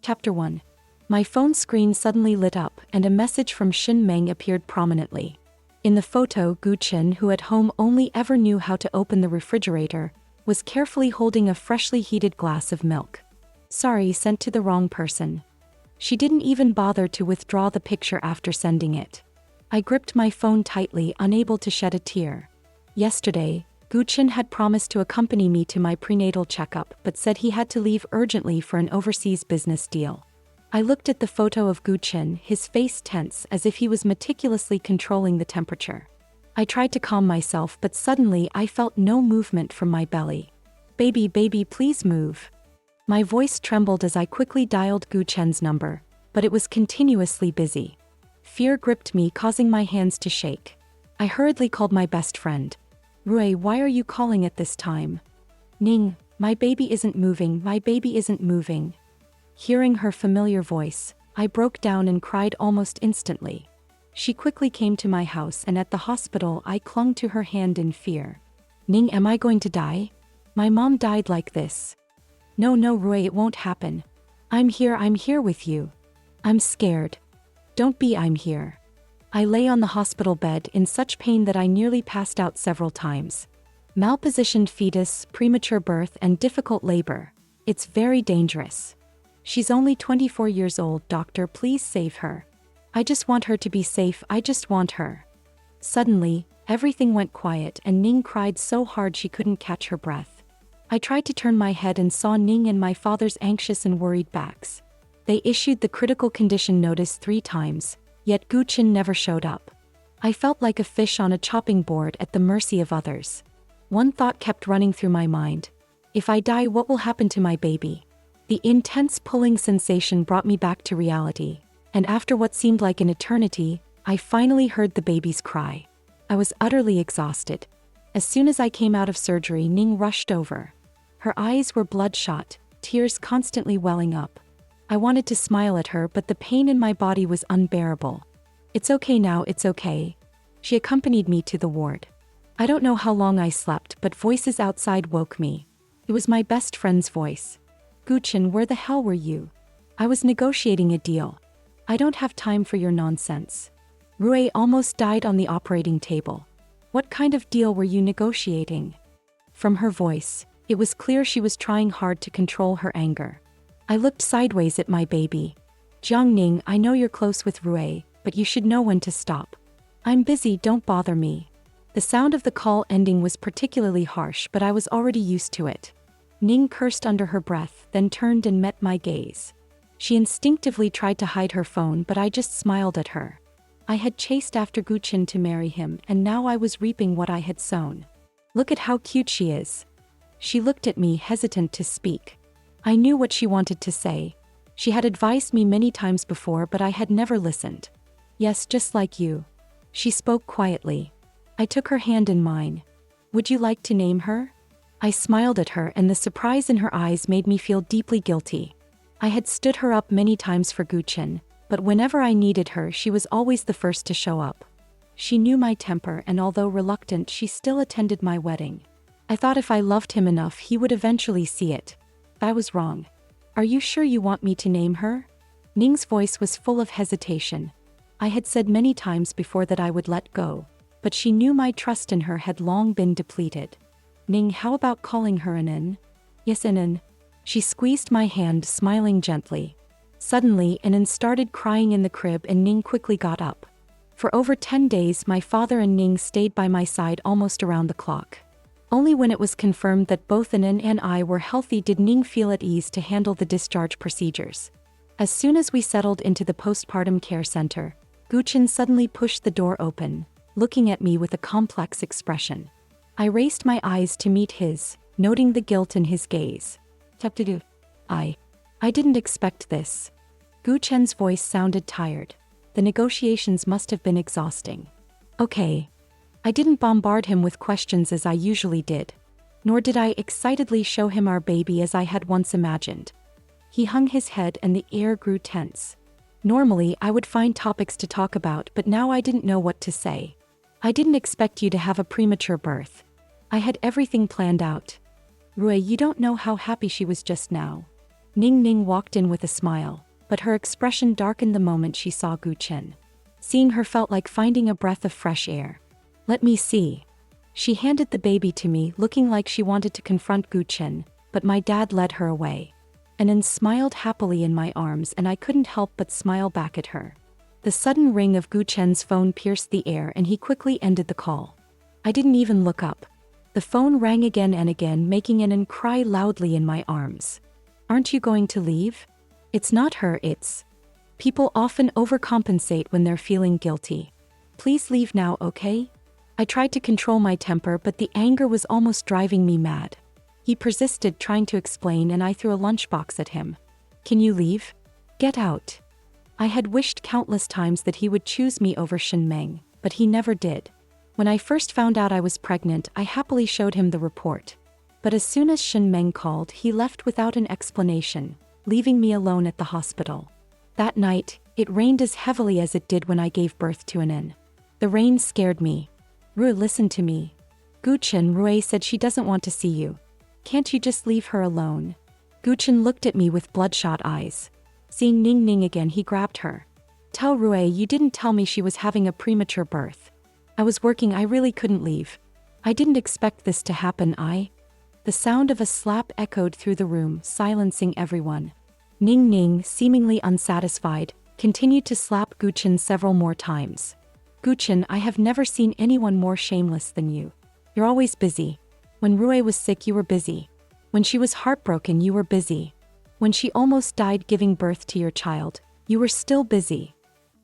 Chapter 1. My phone screen suddenly lit up and a message from Shin Meng appeared prominently. In the photo, Gu Chen, who at home only ever knew how to open the refrigerator, was carefully holding a freshly heated glass of milk. Sorry, sent to the wrong person. She didn't even bother to withdraw the picture after sending it. I gripped my phone tightly, unable to shed a tear. Yesterday, Gu Chen had promised to accompany me to my prenatal checkup but said he had to leave urgently for an overseas business deal. I looked at the photo of Gu Chen, his face tense as if he was meticulously controlling the temperature. I tried to calm myself but suddenly I felt no movement from my belly. Baby, please move. My voice trembled as I quickly dialed Gu Chen's number, but it was continuously busy. Fear gripped me, causing my hands to shake. I hurriedly called my best friend. Rui, why are you calling at this time? Ning, my baby isn't moving, my baby isn't moving. Hearing her familiar voice, I broke down and cried almost instantly. She quickly came to my house and at the hospital I clung to her hand in fear. Ning, am I going to die? My mom died like this. No, Rui, it won't happen. I'm here with you. I'm scared. Don't be, I'm here. I lay on the hospital bed in such pain that I nearly passed out several times. Malpositioned fetus, premature birth, and difficult labor. It's very dangerous. She's only 24 years old, doctor, please save her. I just want her to be safe, I just want her. Suddenly, everything went quiet and Ning cried so hard she couldn't catch her breath. I tried to turn my head and saw Ning and my father's anxious and worried backs. They issued the critical condition notice 3 times, yet Gu Chen never showed up. I felt like a fish on a chopping board at the mercy of others. One thought kept running through my mind. If I die, what will happen to my baby? The intense pulling sensation brought me back to reality, and after what seemed like an eternity, I finally heard the baby's cry. I was utterly exhausted. As soon as I came out of surgery, Ning rushed over. Her eyes were bloodshot, tears constantly welling up. I wanted to smile at her, but the pain in my body was unbearable. It's okay now, it's okay. She accompanied me to the ward. I don't know how long I slept, but voices outside woke me. It was my best friend's voice. Gu Chen, where the hell were you? I was negotiating a deal. I don't have time for your nonsense. Rui almost died on the operating table. What kind of deal were you negotiating? From her voice, it was clear she was trying hard to control her anger. I looked sideways at my baby. Jiang Ning, I know you're close with Rui, but you should know when to stop. I'm busy, don't bother me. The sound of the call ending was particularly harsh, but I was already used to it. Ning cursed under her breath, then turned and met my gaze. She instinctively tried to hide her phone, but I just smiled at her. I had chased after Gu Chen to marry him, and now I was reaping what I had sown. Look at how cute she is. She looked at me, hesitant to speak. I knew what she wanted to say. She had advised me many times before, but I had never listened. Yes, just like you. She spoke quietly. I took her hand in mine. Would you like to name her? I smiled at her, and the surprise in her eyes made me feel deeply guilty. I had stood her up many times for Gu Chen, but whenever I needed her, she was always the first to show up. She knew my temper, and although reluctant, she still attended my wedding. I thought if I loved him enough, he would eventually see it. I was wrong. Are you sure you want me to name her? Ning's voice was full of hesitation. I had said many times before that I would let go, but she knew my trust in her had long been depleted. Ning, how about calling her Anin? Yes, Anin. She squeezed my hand, smiling gently. Suddenly, Anin started crying in the crib and Ning quickly got up. For over 10 days, my father and Ning stayed by my side almost around the clock. Only when it was confirmed that both Anin and I were healthy did Ning feel at ease to handle the discharge procedures. As soon as we settled into the postpartum care center, Gu Chen suddenly pushed the door open, looking at me with a complex expression. I raised my eyes to meet his, noting the guilt in his gaze. I didn't expect this. Gu Chen's voice sounded tired. The negotiations must have been exhausting. Okay. I didn't bombard him with questions as I usually did, nor did I excitedly show him our baby as I had once imagined. He hung his head and the air grew tense. Normally, I would find topics to talk about, but now I didn't know what to say. I didn't expect you to have a premature birth. I had everything planned out. Rui, you don't know how happy she was just now. Ning Ning walked in with a smile, but her expression darkened the moment she saw Gu Chen. Seeing her felt like finding a breath of fresh air. "Let me see." She handed the baby to me, looking like she wanted to confront Gu Chen, but my dad led her away. Anan smiled happily in my arms and I couldn't help but smile back at her. The sudden ring of Gu Chen's phone pierced the air and he quickly ended the call. I didn't even look up. The phone rang again and again, making Anan cry loudly in my arms. "Aren't you going to leave?" "It's not her, it's..." People often overcompensate when they're feeling guilty. "Please leave now, okay?" I tried to control my temper, but the anger was almost driving me mad. He persisted, trying to explain, and I threw a lunchbox at him. "Can you leave? Get out." I had wished countless times that he would choose me over Shin Meng, but he never did. When I first found out I was pregnant, I happily showed him the report. But as soon as Shin Meng called, he left without an explanation, leaving me alone at the hospital. That night, it rained as heavily as it did when I gave birth to Anan. The rain scared me. "Ru, listen to me. Gu Chen, Rui said she doesn't want to see you. Can't you just leave her alone?" Gu Chen looked at me with bloodshot eyes. Seeing Ning Ning again, he grabbed her. "Tell Rui you didn't tell me she was having a premature birth. I was working, I really couldn't leave. I didn't expect this to happen, The sound of a slap echoed through the room, silencing everyone. Ning Ning, seemingly unsatisfied, continued to slap Gu Chen several more times. "Gu Chen, I have never seen anyone more shameless than you. You're always busy. When Rui was sick, you were busy. When she was heartbroken, you were busy. When she almost died giving birth to your child, you were still busy."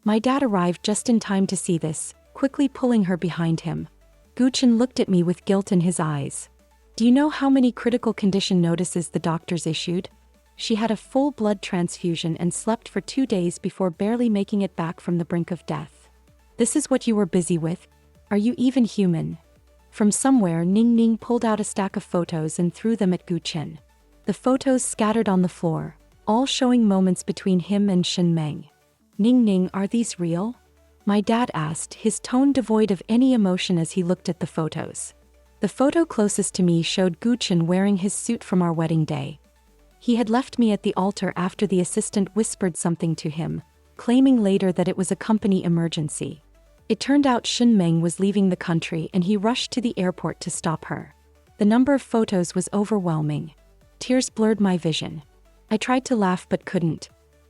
My dad arrived just in time to see this, quickly pulling her behind him. Gu Chen looked at me with guilt in his eyes. "Do you know how many critical condition notices the doctors issued? She had a full blood transfusion and slept for 2 days before barely making it back from the brink of death. This is what you were busy with? Are you even human?" From somewhere, Ning Ning pulled out a stack of photos and threw them at Gu Chen. The photos scattered on the floor, all showing moments between him and Shin Meng. "Ning Ning, are these real?" my dad asked, his tone devoid of any emotion as he looked at the photos. The photo closest to me showed Gu Chen wearing his suit from our wedding day. He had left me at the altar after the assistant whispered something to him, claiming later that it was a company emergency. It turned out Shin Meng was leaving the country and he rushed to the airport to stop her. The number of photos was overwhelming. Tears blurred my vision. I tried to laugh but couldn't.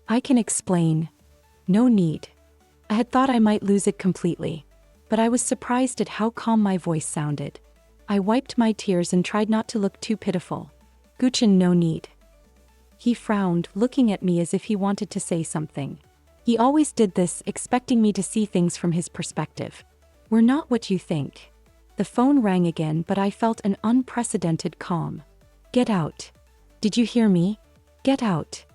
"I can explain." "No need." I had thought I might lose it completely, but I was surprised at how calm my voice sounded. I wiped my tears and tried not to look too pitiful. "Gu Chen, no need." He frowned, looking at me as if he wanted to say something. He always did this, expecting me to see things from his perspective. "We're not what you think." The phone rang again, but I felt an unprecedented calm. "Get out." "Did you hear me? Get out."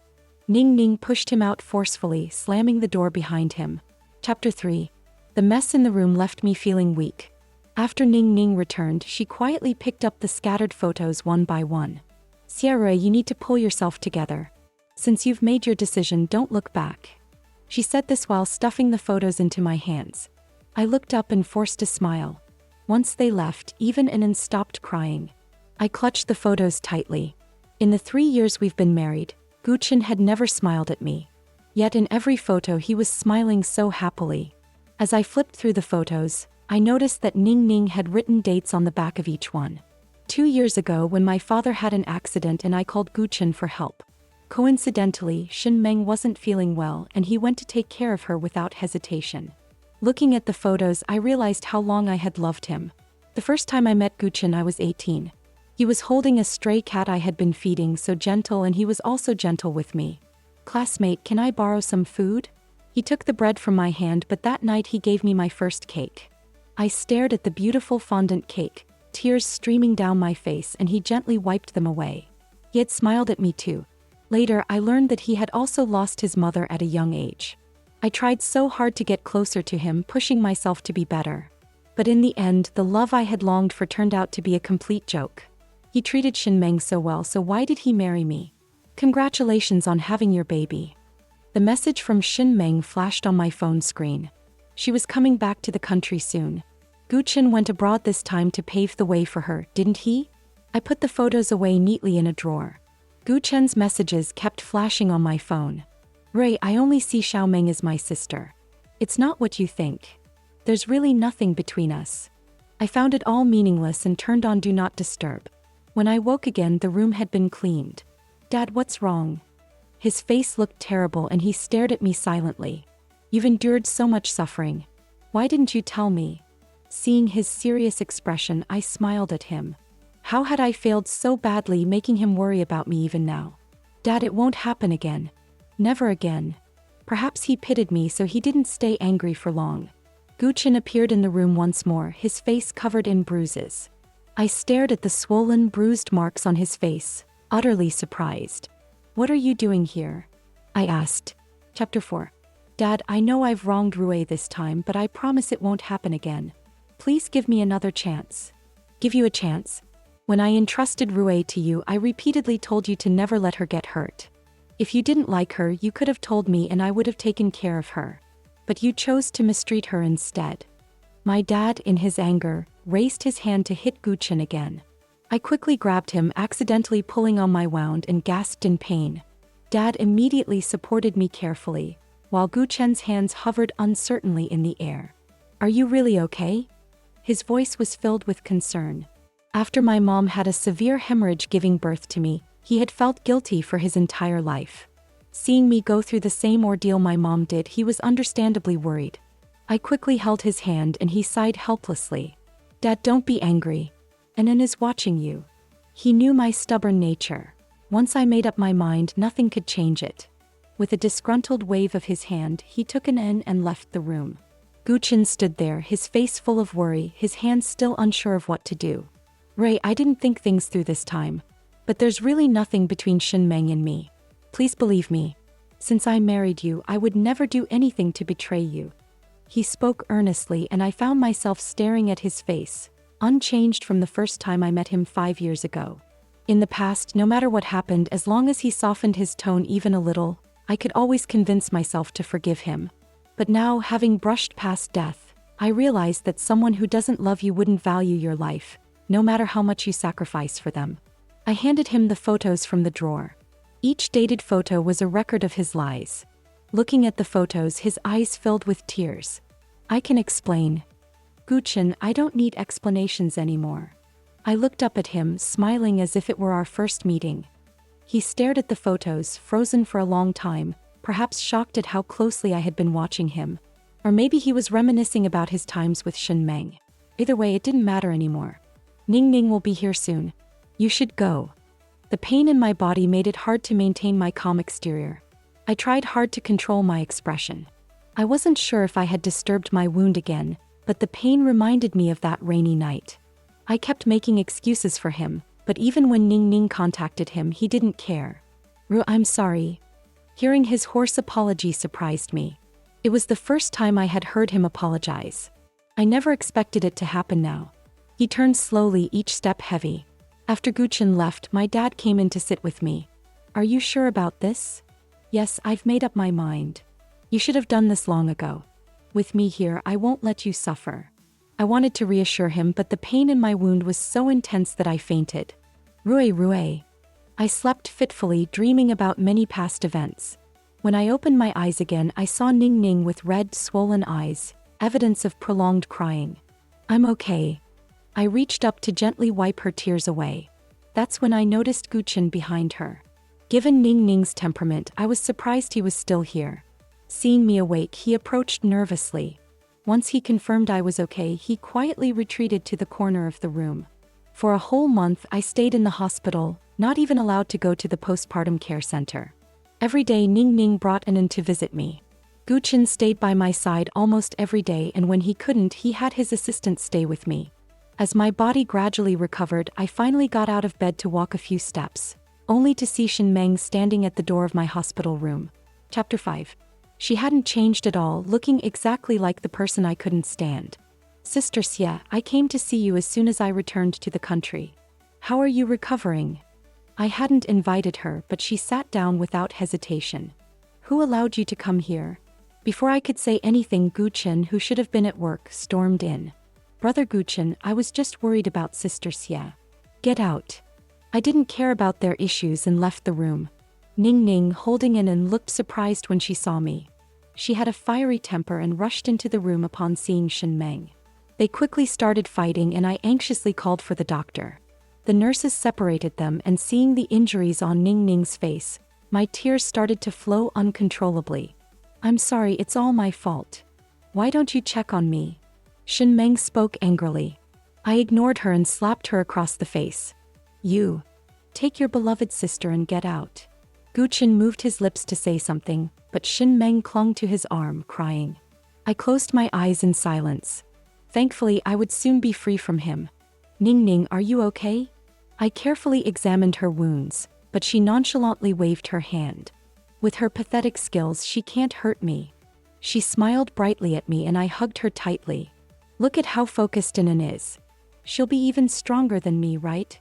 Ning Ning pushed him out forcefully, slamming the door behind him. Chapter 3. The mess in the room left me feeling weak. After Ning Ning returned, she quietly picked up the scattered photos one by one. "Sierra, you need to pull yourself together. Since you've made your decision, don't look back." She said this while stuffing the photos into my hands. I looked up and forced a smile. Once they left, even Anan stopped crying. I clutched the photos tightly. In the 3 years we've been married, Gu Chen had never smiled at me. Yet in every photo he was smiling so happily. As I flipped through the photos, I noticed that Ning Ning had written dates on the back of each one. 2 years ago when my father had an accident and I called Gu Chen for help. Coincidentally, Shin Meng wasn't feeling well and he went to take care of her without hesitation. Looking at the photos, I realized how long I had loved him. The first time I met Gu Chen, I was 18. He was holding a stray cat I had been feeding, so gentle, and he was also gentle with me. "Classmate, can I borrow some food?" He took the bread from my hand, but that night he gave me my first cake. I stared at the beautiful fondant cake, tears streaming down my face, and he gently wiped them away. He had smiled at me too. Later, I learned that he had also lost his mother at a young age. I tried so hard to get closer to him, pushing myself to be better. But in the end, the love I had longed for turned out to be a complete joke. He treated Shin Meng so well, so why did he marry me? "Congratulations on having your baby." The message from Shin Meng flashed on my phone screen. She was coming back to the country soon. Gu Chen went abroad this time to pave the way for her, didn't he? I put the photos away neatly in a drawer. Gu Chen's messages kept flashing on my phone. Ray, I only see Xiaomeng as my sister. It's not what you think. There's really nothing between us. I found it all meaningless and turned on Do Not Disturb. When I woke again, the room had been cleaned. Dad, what's wrong? His face looked terrible and he stared at me silently. You've endured so much suffering. Why didn't you tell me? Seeing his serious expression, I smiled at him. How had I failed so badly, making him worry about me even now? Dad, it won't happen again. Never again. Perhaps he pitied me so he didn't stay angry for long. Gu Chen appeared in the room once more, his face covered in bruises. I stared at the swollen, bruised marks on his face, utterly surprised. What are you doing here? I asked. Chapter 4. Dad, I know I've wronged Rui this time, but I promise it won't happen again. Please give me another chance. Give you a chance? When I entrusted Rui to you, I repeatedly told you to never let her get hurt. If you didn't like her, you could have told me and I would have taken care of her. But you chose to mistreat her instead. My dad, in his anger, raised his hand to hit Gu Chen again. I quickly grabbed him, accidentally pulling on my wound, and gasped in pain. Dad immediately supported me carefully, while Gu Chen's hands hovered uncertainly in the air. Are you really okay? His voice was filled with concern. After my mom had a severe hemorrhage giving birth to me, he had felt guilty for his entire life. Seeing me go through the same ordeal my mom did, he was understandably worried. I quickly held his hand and he sighed helplessly. Dad, don't be angry. Anan is watching you. He knew my stubborn nature. Once I made up my mind, nothing could change it. With a disgruntled wave of his hand, he took Anan and left the room. Gu Chen stood there, his face full of worry, his hands still unsure of what to do. Ray, I didn't think things through this time. But there's really nothing between Shinmeng and me. Please believe me. Since I married you, I would never do anything to betray you. He spoke earnestly and I found myself staring at his face, unchanged from the first time I met him 5 years ago. In the past, no matter what happened, as long as he softened his tone even a little, I could always convince myself to forgive him. But now, having brushed past death, I realized that someone who doesn't love you wouldn't value your life, no matter how much you sacrifice for them. I handed him the photos from the drawer. Each dated photo was a record of his lies. Looking at the photos, his eyes filled with tears. I can explain. Gu Chen, I don't need explanations anymore. I looked up at him, smiling as if it were our first meeting. He stared at the photos, frozen for a long time, perhaps shocked at how closely I had been watching him. Or maybe he was reminiscing about his times with Shinmeng. Either way, it didn't matter anymore. Ning Ning will be here soon. You should go. The pain in my body made it hard to maintain my calm exterior. I tried hard to control my expression. I wasn't sure if I had disturbed my wound again, but the pain reminded me of that rainy night. I kept making excuses for him, but even when Ning Ning contacted him, he didn't care. I'm sorry. Hearing his hoarse apology surprised me. It was the first time I had heard him apologize. I never expected it to happen now. He turned slowly, each step heavy. After Gu Chen left, my dad came in to sit with me. Are you sure about this? Yes, I've made up my mind. You should have done this long ago. With me here, I won't let you suffer. I wanted to reassure him, but the pain in my wound was so intense that I fainted. Rui. I slept fitfully, dreaming about many past events. When I opened my eyes again, I saw Ning Ning with red, swollen eyes, evidence of prolonged crying. I'm okay. I reached up to gently wipe her tears away. That's when I noticed Gu Chen behind her. Given Ning Ning's temperament, I was surprised he was still here. Seeing me awake, he approached nervously. Once he confirmed I was okay, he quietly retreated to the corner of the room. For a whole month, I stayed in the hospital, not even allowed to go to the postpartum care center. Every day, Ning Ning brought Anan to visit me. Gu Chen stayed by my side almost every day, and when he couldn't, he had his assistant stay with me. As my body gradually recovered, I finally got out of bed to walk a few steps, only to see Shinmeng standing at the door of my hospital room. Chapter 5. She hadn't changed at all, looking exactly like the person I couldn't stand. Sister Xie, I came to see you as soon as I returned to the country. How are you recovering? I hadn't invited her, but she sat down without hesitation. Who allowed you to come here? Before I could say anything, Gu Chen, who should have been at work, stormed in. Brother Gu Chen, I was just worried about Sister Xie. Get out. I didn't care about their issues and left the room. Ning Ning, holding in, looked surprised when she saw me. She had a fiery temper and rushed into the room upon seeing Shin Meng. They quickly started fighting and I anxiously called for the doctor. The nurses separated them, and seeing the injuries on Ning Ning's face, my tears started to flow uncontrollably. I'm sorry, it's all my fault. Why don't you check on me? Shin Meng spoke angrily. I ignored her and slapped her across the face. You. Take your beloved sister and get out. Gu Chen moved his lips to say something, but Shin Meng clung to his arm, crying. I closed my eyes in silence. Thankfully, I would soon be free from him. Ning Ning, are you okay? I carefully examined her wounds, but she nonchalantly waved her hand. With her pathetic skills, she can't hurt me. She smiled brightly at me and I hugged her tightly. Look at how focused Inan is. She'll be even stronger than me, right?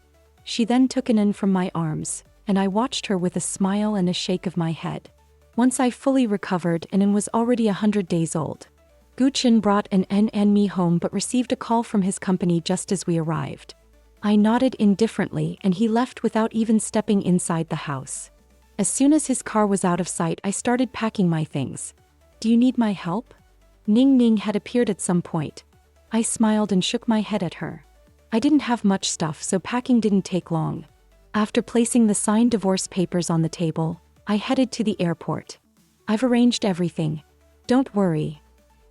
She then took Inan from my arms, and I watched her with a smile and a shake of my head. Once I fully recovered, Inan was already 100 days old. Gu Chen brought Inan and me home but received a call from his company just as we arrived. I nodded indifferently and he left without even stepping inside the house. As soon as his car was out of sight, I started packing my things. Do you need my help? Ning Ning had appeared at some point. I smiled and shook my head at her. I didn't have much stuff, so packing didn't take long. After placing the signed divorce papers on the table, I headed to the airport. I've arranged everything. Don't worry.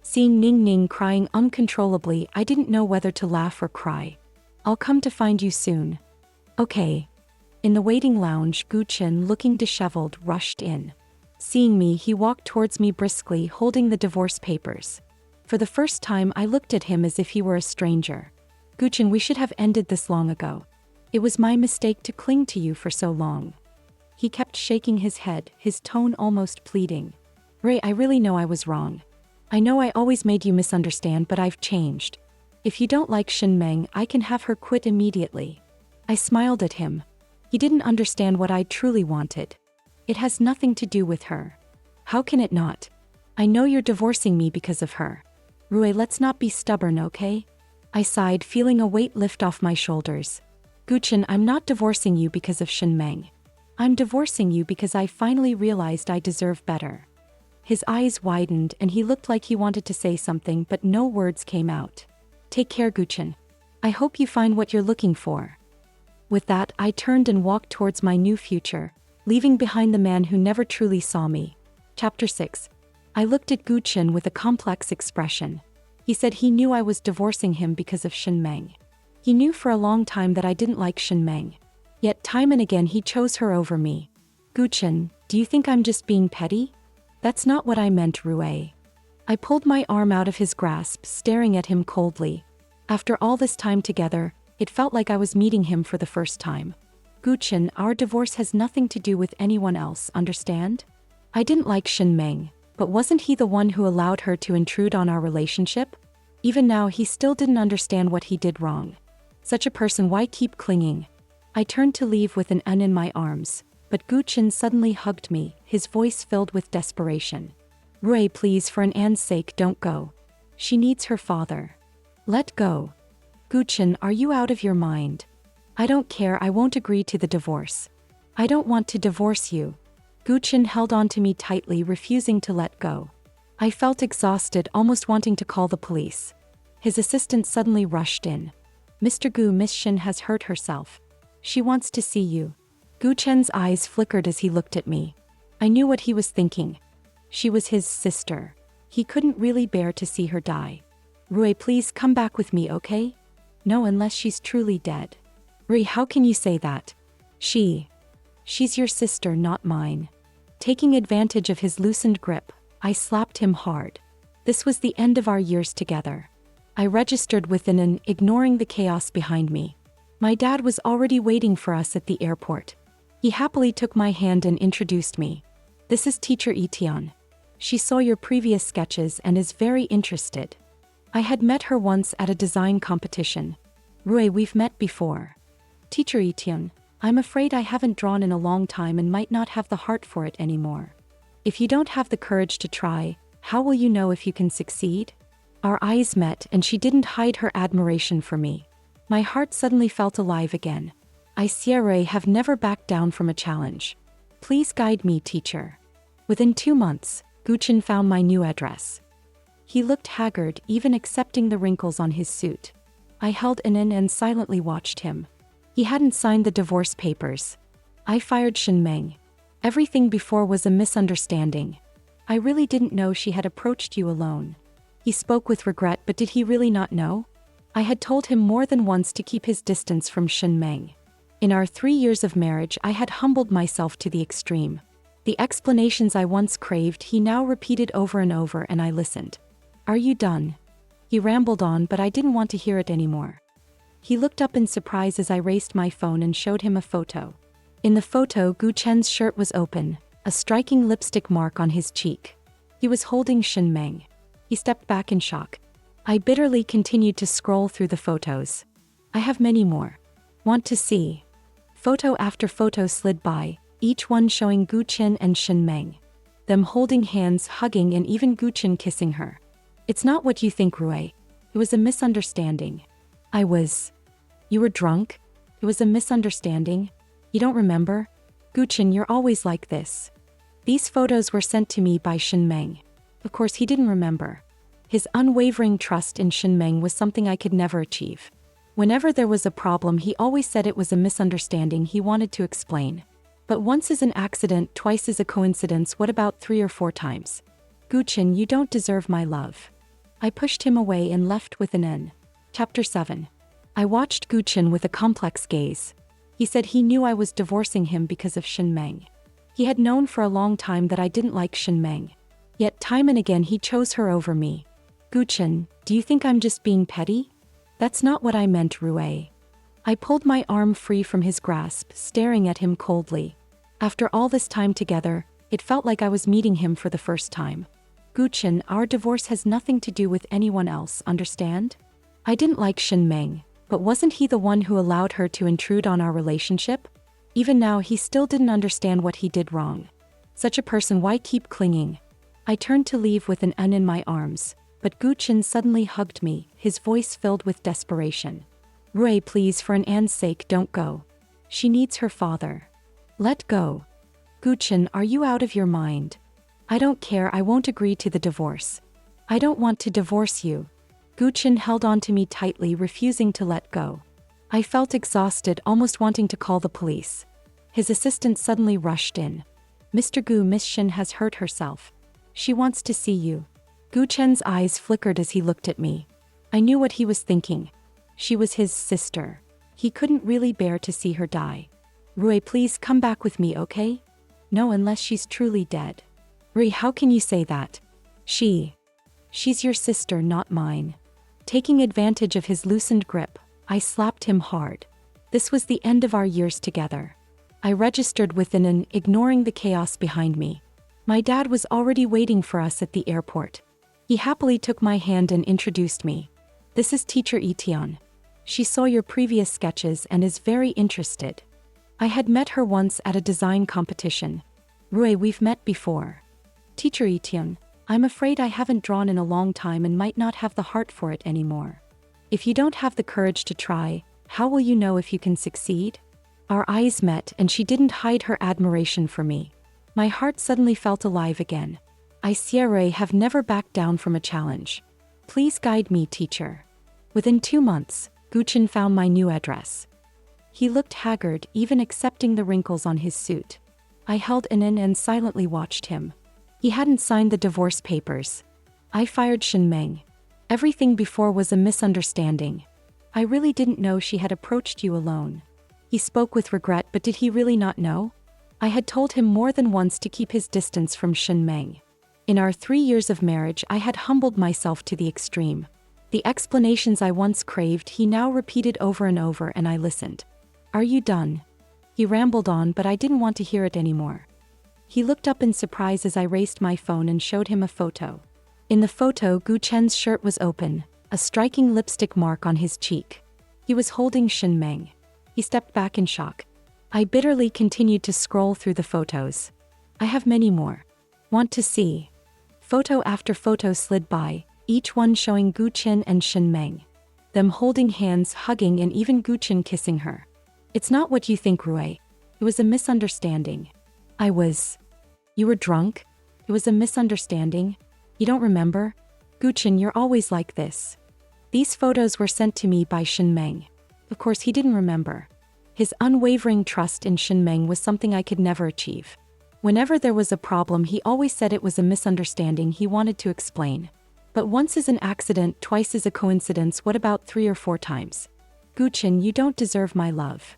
Seeing Ning Ning crying uncontrollably, I didn't know whether to laugh or cry. I'll come to find you soon. Okay. In the waiting lounge, Gu Chen, looking disheveled, rushed in. Seeing me, he walked towards me briskly, holding the divorce papers. For the first time, I looked at him as if he were a stranger. Gu Chen, we should have ended this long ago. It was my mistake to cling to you for so long. He kept shaking his head, his tone almost pleading. Ray, I really know I was wrong. I know I always made you misunderstand, but I've changed. If you don't like Shin Meng, I can have her quit immediately. I smiled at him. He didn't understand what I truly wanted. It has nothing to do with her. How can it not? I know you're divorcing me because of her. Rui, let's not be stubborn, okay? I sighed, feeling a weight lift off my shoulders. Gu Chen, I'm not divorcing you because of Shin Meng. I'm divorcing you because I finally realized I deserve better. His eyes widened and he looked like he wanted to say something, but no words came out. Take care, Gu Chen. I hope you find what you're looking for. With that, I turned and walked towards my new future, leaving behind the man who never truly saw me. Chapter 6. I looked at Gu Chen with a complex expression. He said he knew I was divorcing him because of Shin Meng. He knew for a long time that I didn't like Shin Meng. Yet time and again he chose her over me. Gu Chen, do you think I'm just being petty? That's not what I meant, Rui. I pulled my arm out of his grasp, staring at him coldly. After all this time together, it felt like I was meeting him for the first time. Gu Chen, our divorce has nothing to do with anyone else, understand? I didn't like Shin Meng, but wasn't he the one who allowed her to intrude on our relationship? Even now, he still didn't understand what he did wrong. Such a person, why keep clinging? I turned to leave with an N in my arms, but Gu Chen suddenly hugged me, his voice filled with desperation. Rui, please, for An's sake, don't go. She needs her father. Let go. Gu Chen, are you out of your mind? I don't care, I won't agree to the divorce. I don't want to divorce you. Gu Chen held on to me tightly, refusing to let go. I felt exhausted, almost wanting to call the police. His assistant suddenly rushed in. Mr. Gu, Miss Shin has hurt herself. She wants to see you. Gu Chen's eyes flickered as he looked at me. I knew what he was thinking. She was his sister. He couldn't really bear to see her die. Rui, please come back with me, okay? No, unless she's truly dead. Rui, how can you say that? She's your sister, not mine. Taking advantage of his loosened grip, I slapped him hard. This was the end of our years together. I registered within an, ignoring the chaos behind me. My dad was already waiting for us at the airport. He happily took my hand and introduced me. This is Teacher Etian. She saw your previous sketches and is very interested. I had met her once at a design competition. Rui, we've met before. Teacher Etian, I'm afraid I haven't drawn in a long time and might not have the heart for it anymore. If you don't have the courage to try, how will you know if you can succeed? Our eyes met and she didn't hide her admiration for me. My heart suddenly felt alive again. I Sierra have never backed down from a challenge. Please guide me, teacher. Within 2 months, Guchen found my new address. He looked haggard, even accepting the wrinkles on his suit. I held in and silently watched him. He hadn't signed the divorce papers. I fired Shin Meng. Everything before was a misunderstanding. I really didn't know she had approached you alone. He spoke with regret, but did he really not know? I had told him more than once to keep his distance from Shin Meng. In our 3 years of marriage, I had humbled myself to the extreme. The explanations I once craved, he now repeated over and over, and I listened. Are you done? He rambled on, but I didn't want to hear it anymore. He looked up in surprise as I raised my phone and showed him a photo. In the photo, Gu Chen's shirt was open, a striking lipstick mark on his cheek. He was holding Shin Meng. He stepped back in shock. I bitterly continued to scroll through the photos. I have many more. Want to see? Photo after photo slid by, each one showing Gu Chen and Shin Meng. Them holding hands, hugging, and even Gu Chen kissing her. It's not what you think, Rui. It was a misunderstanding. You were drunk? It was a misunderstanding? You don't remember? Gu Chen, you're always like this. These photos were sent to me by Shin Meng. Of course, he didn't remember. His unwavering trust in Shin Meng was something I could never achieve. Whenever there was a problem, he always said it was a misunderstanding he wanted to explain. But once is an accident, twice is a coincidence, what about 3 or 4 times? Gu Chen, you don't deserve my love. I pushed him away and left with an N. Chapter 7. I watched Gu Chen with a complex gaze. He said he knew I was divorcing him because of Shin Meng. He had known for a long time that I didn't like Shin Meng. Yet time and again he chose her over me. Gu Chen, do you think I'm just being petty? That's not what I meant, Rui. I pulled my arm free from his grasp, staring at him coldly. After all this time together, it felt like I was meeting him for the first time. Gu Chen, our divorce has nothing to do with anyone else, understand? I didn't like Shin Meng, but wasn't he the one who allowed her to intrude on our relationship? Even now, he still didn't understand what he did wrong. Such a person, why keep clinging? I turned to leave with an N in my arms, but Gu Chen suddenly hugged me, his voice filled with desperation. Rui, please, for Anne's sake, don't go. She needs her father. Let go. Gu Chen, are you out of your mind? I don't care, I won't agree to the divorce. I don't want to divorce you. Gu Chen held on to me tightly, refusing to let go. I felt exhausted, almost wanting to call the police. His assistant suddenly rushed in. Mr. Gu, Miss Shin has hurt herself. She wants to see you. Gu Chen's eyes flickered as he looked at me. I knew what he was thinking. She was his sister. He couldn't really bear to see her die. Rui, please come back with me, okay? No, unless she's truly dead. Rui, how can you say that? She's your sister, not mine. Taking advantage of his loosened grip, I slapped him hard. This was the end of our years together. I registered within an, ignoring the chaos behind me. My dad was already waiting for us at the airport. He happily took my hand and introduced me. This is Teacher Etian. She saw your previous sketches and is very interested. I had met her once at a design competition. Rui, we've met before. Teacher Etian, I'm afraid I haven't drawn in a long time and might not have the heart for it anymore. If you don't have the courage to try, how will you know if you can succeed? Our eyes met and she didn't hide her admiration for me. My heart suddenly felt alive again. I Sierra have never backed down from a challenge. Please guide me, teacher. Within 2 months, Gu Chen found my new address. He looked haggard, even accepting the wrinkles on his suit. I held in and silently watched him. He hadn't signed the divorce papers. I fired Shin Meng. Everything before was a misunderstanding. I really didn't know she had approached you alone. He spoke with regret, but did he really not know? I had told him more than once to keep his distance from Shin Meng. In our 3 years of marriage, I had humbled myself to the extreme. The explanations I once craved, he now repeated over and over, and I listened. Are you done? He rambled on, but I didn't want to hear it anymore. He looked up in surprise as I raised my phone and showed him a photo. In the photo, Gu Chen's shirt was open, a striking lipstick mark on his cheek. He was holding Shin Meng. He stepped back in shock. I bitterly continued to scroll through the photos. I have many more. Want to see? Photo after photo slid by, each one showing Gu Chen and Shin Meng. Them holding hands, hugging, and even Gu Chen kissing her. It's not what you think, Rui. It was a misunderstanding. You were drunk? It was a misunderstanding? You don't remember? Guchen, you're always like this. These photos were sent to me by Shin Meng. Of course, he didn't remember. His unwavering trust in Shin Meng was something I could never achieve. Whenever there was a problem, he always said it was a misunderstanding he wanted to explain. But once is an accident, twice is a coincidence, what about 3 or 4 times? Guchen, you don't deserve my love.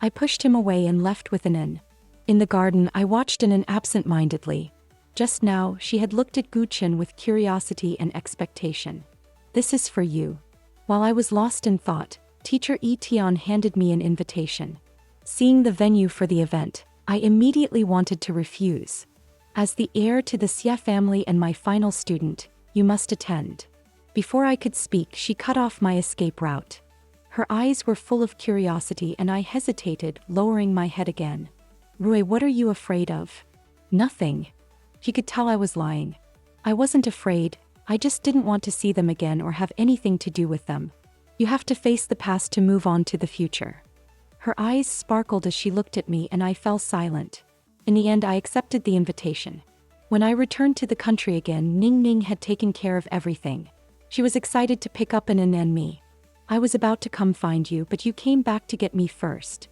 I pushed him away and left with an N. In the garden, I watched An absent-mindedly. Just now, she had looked at Guchen with curiosity and expectation. This is for you. While I was lost in thought, Teacher Tian handed me an invitation. Seeing the venue for the event, I immediately wanted to refuse. As the heir to the Xie family and my final student, you must attend. Before I could speak, she cut off my escape route. Her eyes were full of curiosity and I hesitated, lowering my head again. Rui, what are you afraid of? Nothing. She could tell I was lying. I wasn't afraid, I just didn't want to see them again or have anything to do with them. You have to face the past to move on to the future. Her eyes sparkled as she looked at me and I fell silent. In the end, I accepted the invitation. When I returned to the country again, Ning Ning had taken care of everything. She was excited to pick up An and me. I was about to come find you, but you came back to get me first.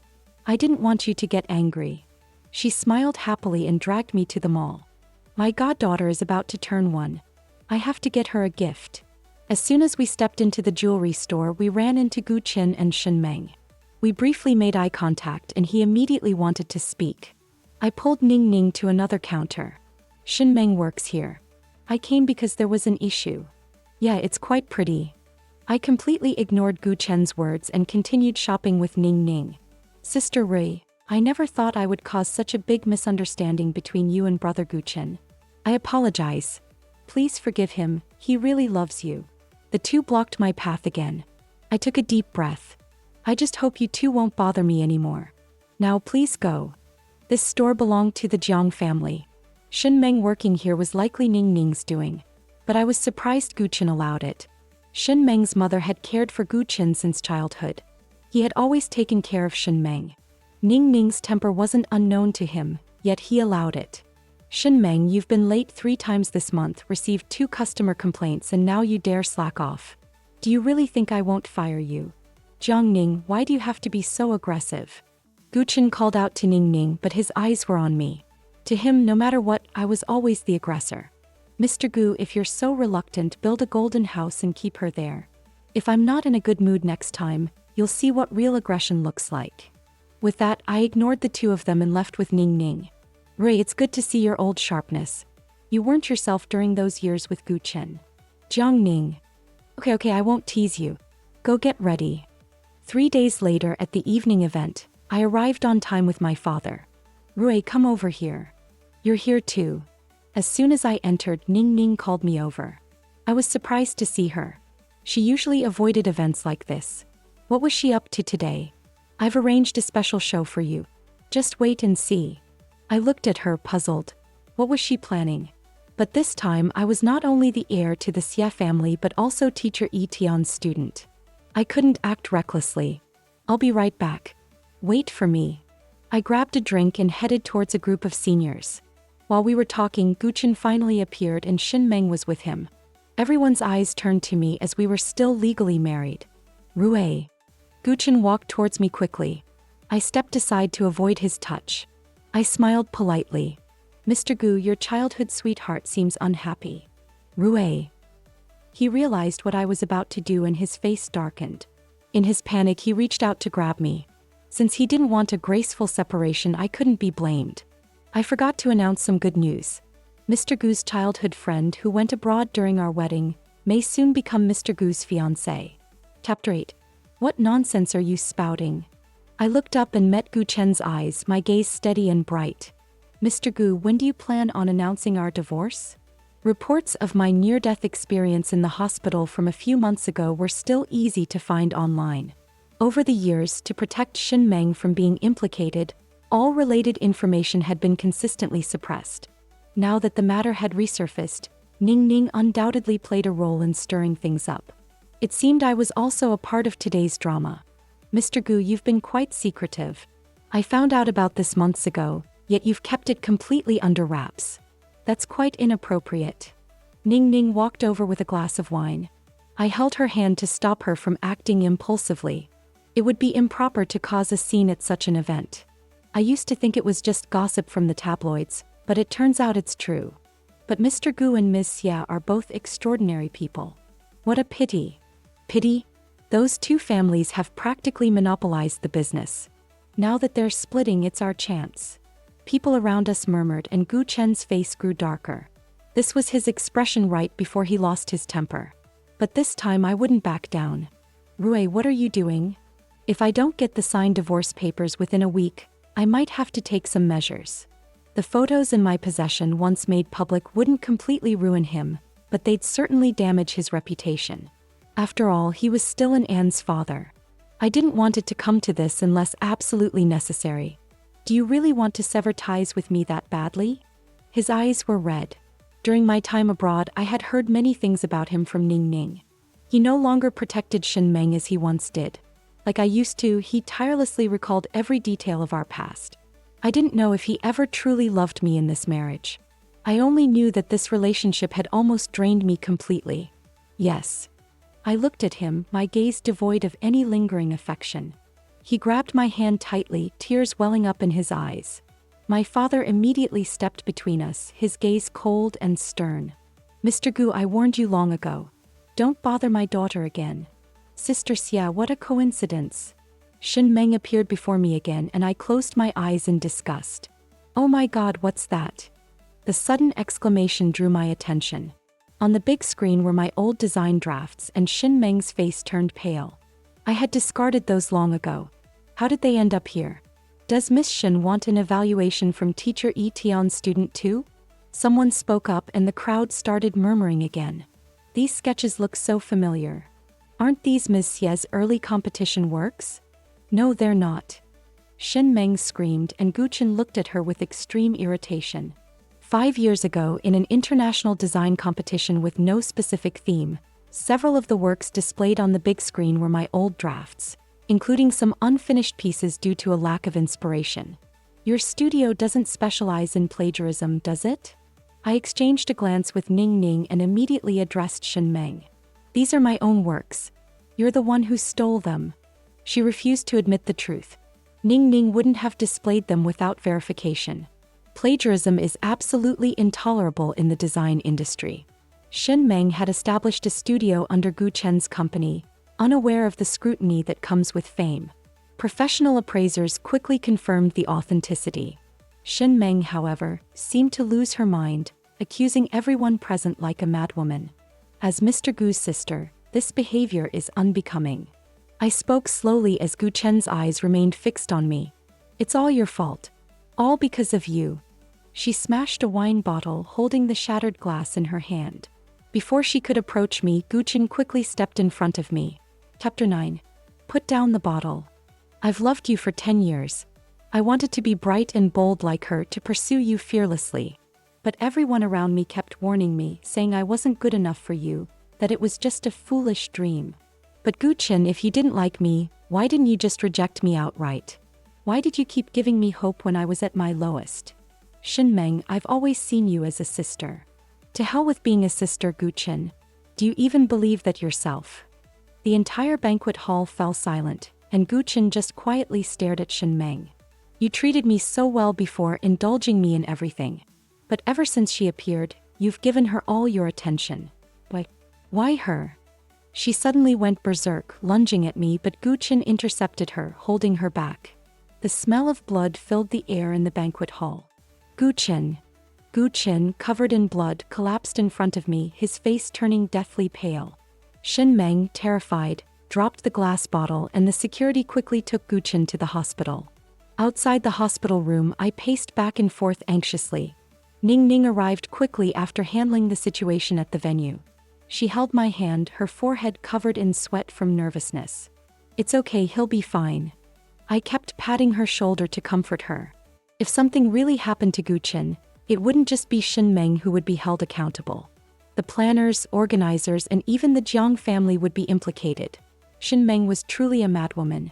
I didn't want you to get angry. She smiled happily and dragged me to the mall. My goddaughter is about to turn 1. I have to get her a gift. As soon as we stepped into the jewelry store, we ran into Guchen and Shin Meng. We briefly made eye contact and he immediately wanted to speak. I pulled Ning Ning to another counter. Shin Meng works here. I came because there was an issue. Yeah, it's quite pretty. I completely ignored Guchen's words and continued shopping with Ning Ning. Sister Rui, I never thought I would cause such a big misunderstanding between you and Brother Guchen. I apologize. Please forgive him, he really loves you. The two blocked my path again. I took a deep breath. I just hope you two won't bother me anymore. Now please go. This store belonged to the Jiang family. Shin Meng working here was likely Ning Ning's doing. But I was surprised Guchen allowed it. Shin Meng's mother had cared for Guchen since childhood. He had always taken care of Shin Meng. Ning Ning's temper wasn't unknown to him, yet he allowed it. Shin Meng, you've been late 3 times this month, received 2 customer complaints and now you dare slack off. Do you really think I won't fire you? Jiang Ning, why do you have to be so aggressive? Guchen called out to Ning Ning, but his eyes were on me. To him, no matter what, I was always the aggressor. Mr. Gu, if you're so reluctant, build a golden house and keep her there. If I'm not in a good mood next time, you'll see what real aggression looks like. With that, I ignored the two of them and left with Ning Ning. Rui, it's good to see your old sharpness. You weren't yourself during those years with Guchen. Jiang Ning. Okay, I won't tease you. Go get ready. 3 days later at the evening event, I arrived on time with my father. Rui, come over here. You're here too. As soon as I entered, Ning Ning called me over. I was surprised to see her. She usually avoided events like this. What was she up to today? I've arranged a special show for you. Just wait and see. I looked at her, puzzled. What was she planning? But this time, I was not only the heir to the Xie family but also Teacher Tian's student. I couldn't act recklessly. I'll be right back. Wait for me. I grabbed a drink and headed towards a group of seniors. While we were talking, Guchen finally appeared and Shin Meng was with him. Everyone's eyes turned to me as we were still legally married. Rui. Guchen walked towards me quickly. I stepped aside to avoid his touch. I smiled politely. Mr. Gu, your childhood sweetheart seems unhappy. Rui. He realized what I was about to do and his face darkened. In his panic, he reached out to grab me. Since he didn't want a graceful separation, I couldn't be blamed. I forgot to announce some good news. Mr. Gu's childhood friend who went abroad during our wedding may soon become Mr. Gu's fiancé. Chapter 8. What nonsense are you spouting? I looked up and met Guchen's eyes, my gaze steady and bright. Mr. Gu, when do you plan on announcing our divorce? Reports of my near-death experience in the hospital from a few months ago were still easy to find online. Over the years, to protect Shin Meng from being implicated, all related information had been consistently suppressed. Now that the matter had resurfaced, Ning Ning undoubtedly played a role in stirring things up. It seemed I was also a part of today's drama. Mr. Gu, you've been quite secretive. I found out about this months ago, yet you've kept it completely under wraps. That's quite inappropriate. Ning Ning walked over with a glass of wine. I held her hand to stop her from acting impulsively. It would be improper to cause a scene at such an event. I used to think it was just gossip from the tabloids, but it turns out it's true. But Mr. Gu and Ms. Xia are both extraordinary people. What a pity. Pity? Those two families have practically monopolized the business. Now that they're splitting, it's our chance. People around us murmured, and Gu Chen's face grew darker. This was his expression right before he lost his temper. But this time I wouldn't back down. Rui, what are you doing? If I don't get the signed divorce papers within a week, I might have to take some measures. The photos in my possession once made public wouldn't completely ruin him, but they'd certainly damage his reputation. After all, he was still an Anne's father. I didn't want it to come to this unless absolutely necessary. Do you really want to sever ties with me that badly? His eyes were red. During my time abroad, I had heard many things about him from Ning Ning. He no longer protected Shin Meng as he once did. Like I used to, he tirelessly recalled every detail of our past. I didn't know if he ever truly loved me in this marriage. I only knew that this relationship had almost drained me completely. Yes. I looked at him, my gaze devoid of any lingering affection. He grabbed my hand tightly, tears welling up in his eyes. My father immediately stepped between us, his gaze cold and stern. Mr. Gu, I warned you long ago. Don't bother my daughter again. Sister Xia, what a coincidence. Shin Meng appeared before me again, and I closed my eyes in disgust. Oh my God, what's that? The sudden exclamation drew my attention. On the big screen were my old design drafts, and Shin Meng's face turned pale. I had discarded those long ago. How did they end up here? Does Miss Shin want an evaluation from teacher Yi Tian's student too? Someone spoke up and the crowd started murmuring again. These sketches look so familiar. Aren't these Ms. Xia's early competition works? No, they're not. Shin Meng screamed, and Gu Chen looked at her with extreme irritation. 5 years ago, in an international design competition with no specific theme, several of the works displayed on the big screen were my old drafts, including some unfinished pieces due to a lack of inspiration. Your studio doesn't specialize in plagiarism, does it? I exchanged a glance with Ning Ning and immediately addressed Shin Meng. These are my own works. You're the one who stole them. She refused to admit the truth. Ning Ning wouldn't have displayed them without verification. Plagiarism is absolutely intolerable in the design industry. Shin Meng had established a studio under Gu Chen's company, unaware of the scrutiny that comes with fame. Professional appraisers quickly confirmed the authenticity. Shin Meng, however, seemed to lose her mind, accusing everyone present like a madwoman. As Mr. Gu's sister, this behavior is unbecoming. I spoke slowly as Gu Chen's eyes remained fixed on me. It's all your fault. All because of you. She smashed a wine bottle, holding the shattered glass in her hand. Before she could approach me, Gu Chen quickly stepped in front of me. Chapter 9. Put down the bottle. I've loved you for 10 years. I wanted to be bright and bold like her, to pursue you fearlessly. But everyone around me kept warning me, saying I wasn't good enough for you, that it was just a foolish dream. But Gu Chen, if you didn't like me, why didn't you just reject me outright? Why did you keep giving me hope when I was at my lowest? Shin Meng, I've always seen you as a sister. To hell with being a sister, Gu Chen. Do you even believe that yourself? The entire banquet hall fell silent, and Gu Chen just quietly stared at Shin Meng. You treated me so well before, indulging me in everything. But ever since she appeared, you've given her all your attention. But why her? She suddenly went berserk, lunging at me, but Gu Chen intercepted her, holding her back. The smell of blood filled the air in the banquet hall. Gu Chen, covered in blood, collapsed in front of me, his face turning deathly pale. Shin Meng, terrified, dropped the glass bottle, and the security quickly took Gu Chen to the hospital. Outside the hospital room, I paced back and forth anxiously. Ning Ning arrived quickly after handling the situation at the venue. She held my hand, her forehead covered in sweat from nervousness. It's okay, he'll be fine. I kept patting her shoulder to comfort her. If something really happened to Gu Chen, it wouldn't just be Shin Meng who would be held accountable. The planners, organizers, and even the Jiang family would be implicated. Shin Meng was truly a madwoman.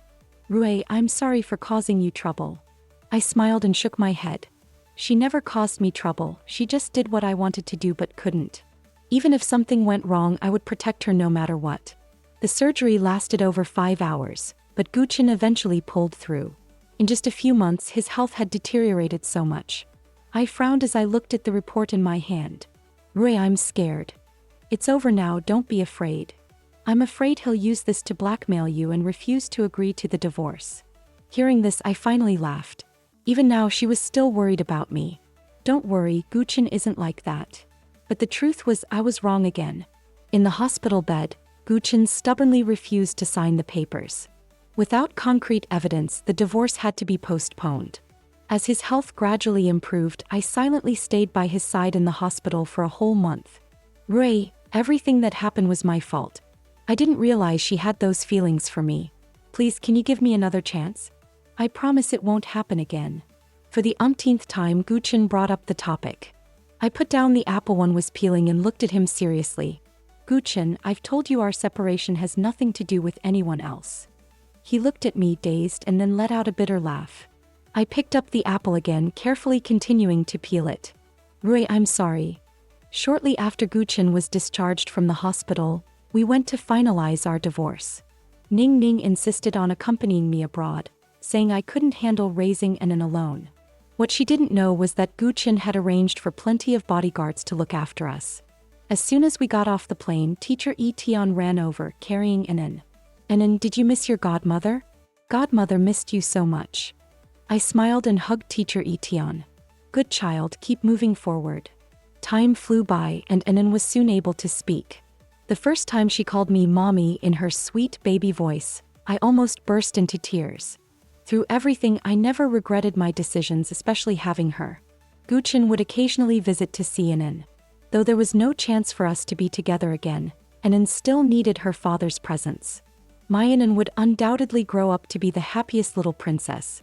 Rui, I'm sorry for causing you trouble. I smiled and shook my head. She never caused me trouble, she just did what I wanted to do but couldn't. Even if something went wrong, I would protect her no matter what. The surgery lasted over 5 hours, but Guchin eventually pulled through. In just a few months, his health had deteriorated so much. I frowned as I looked at the report in my hand. Rui, I'm scared. It's over now, don't be afraid. I'm afraid he'll use this to blackmail you and refuse to agree to the divorce. Hearing this, I finally laughed. Even now, she was still worried about me. Don't worry, Guchin isn't like that. But the truth was, I was wrong again. In the hospital bed, Guchin stubbornly refused to sign the papers. Without concrete evidence, the divorce had to be postponed. As his health gradually improved, I silently stayed by his side in the hospital for a whole month. Rui, everything that happened was my fault. I didn't realize she had those feelings for me. Please, can you give me another chance? I promise it won't happen again. For the umpteenth time, Guchin brought up the topic. I put down the apple one was peeling and looked at him seriously. Guchin, I've told you our separation has nothing to do with anyone else. He looked at me dazed and then let out a bitter laugh. I picked up the apple again, carefully continuing to peel it. Rui, I'm sorry. Shortly after Guchin was discharged from the hospital, we went to finalize our divorce. Ning Ning insisted on accompanying me abroad, saying I couldn't handle raising Anan alone. What she didn't know was that Guchin had arranged for plenty of bodyguards to look after us. As soon as we got off the plane, Teacher Etian ran over, carrying Anan. Anan, did you miss your godmother? Godmother missed you so much. I smiled and hugged Teacher Etian. Good child, keep moving forward. Time flew by and Anan was soon able to speak. The first time she called me mommy in her sweet baby voice, I almost burst into tears. Through everything, I never regretted my decisions, especially having her. Guchin would occasionally visit to see Anan. Though there was no chance for us to be together again, Anan still needed her father's presence. My Anan would undoubtedly grow up to be the happiest little princess.